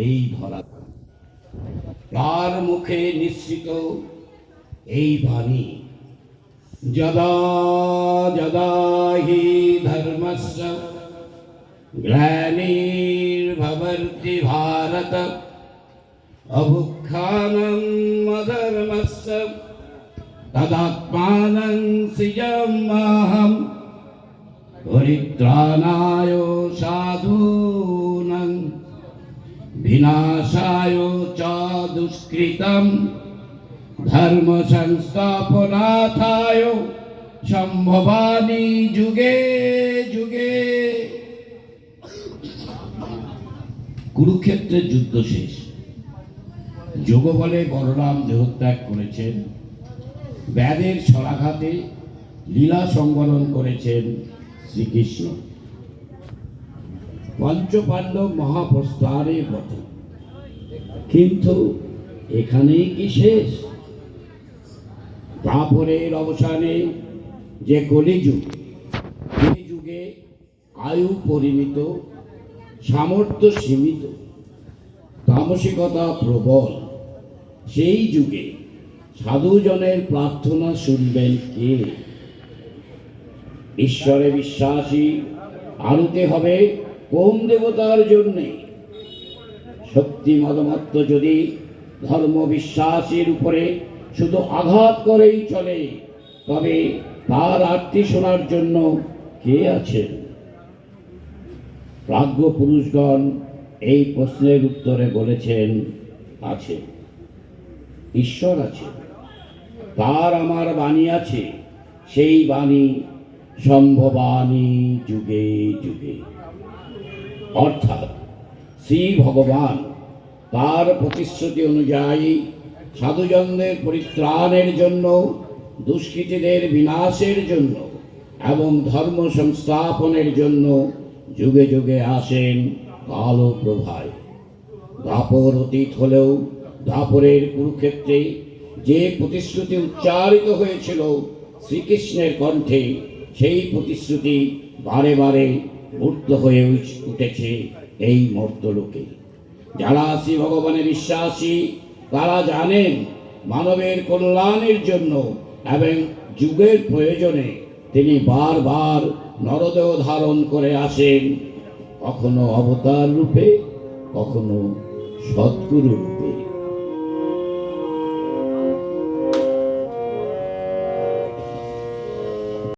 এই ধরা, তার মুখে নিঃসৃত এই বাণী, যদা যদা হি ধর্মস্য গ্লানির্ভবতি ভারত অভুত্থানম অধর্মস্য তদাত্মানং সৃজাম্যহং পরিত্রাণায় সাধূনাং বিনাশায় চ দুষ্কৃতম ধর্ম সংস্থাপনার্থায় সম্ভবামি যুগে যুগে। কুরুক্ষেত্রের যুদ্ধ শেষ। যোগ বলে বলরাম দেহত্যাগ করেছেন, ব্যাধের ছড়াঘাতে লীলা সংবরণ করেছেন শ্রীকৃষ্ণ। পঞ্চপাণ্ডব মহাপ্রস্থানের পথে, কিন্তু এখানেই কি শেষ? দ্বাপরের অবসানে যে কলিযুগ, এই যুগে আয়ু পরিমিত, সামর্থ্য সীমিত, তামসিকতা প্রবল, সেই যুগে সাধুজনের প্রার্থনা শুনবেন কে? ঈশ্বরে বিশ্বাসী আনতে হবে কোন দেবতার জন্যে? শক্তি মদমত্ত যদি ধর্ম বিশ্বাসের উপরে শুধু আঘাত করেই চলে, তবে তার আরতি শোনার জন্য কে আছেন? প্রাজ্ঞ পুরুষগণ এই প্রশ্নের উত্তরে বলেছেন, আছে, ঈশ্বর আছে, তার আমার বাণী আছে, সেই বাণী সম্ভবানী যুগে যুগে। অর্থাৎ শ্রী ভগবান তার প্রতিশ্রুতি অনুযায়ী সাধুজনদের পরিত্রাণের জন্য, দুষ্কৃতীদের বিনাশের জন্য এবং ধর্ম সংস্থাপনের জন্য যুগে যুগে আসেন কালো প্রভায়। দ্বাপর অতীত হলেও দ্বাপরের কুরুক্ষেত্রে যে প্রতিশ্রুতি উচ্চারিত হয়েছিল শ্রীকৃষ্ণের কণ্ঠে, সেই প্রতিশ্রুতি বারে বারে মূর্ত হয়ে উঠেছে এই মর্তলোকে। যারা শ্রী ভগবানে বিশ্বাসী তারা জানেন মানবের কল্যাণের জন্য এবং যুগের প্রয়োজনে তিনি বারবার নরদেহ ধারণ করে আসেন, কখনো অবতার রূপে, কখনো সদ্গুরু রূপে।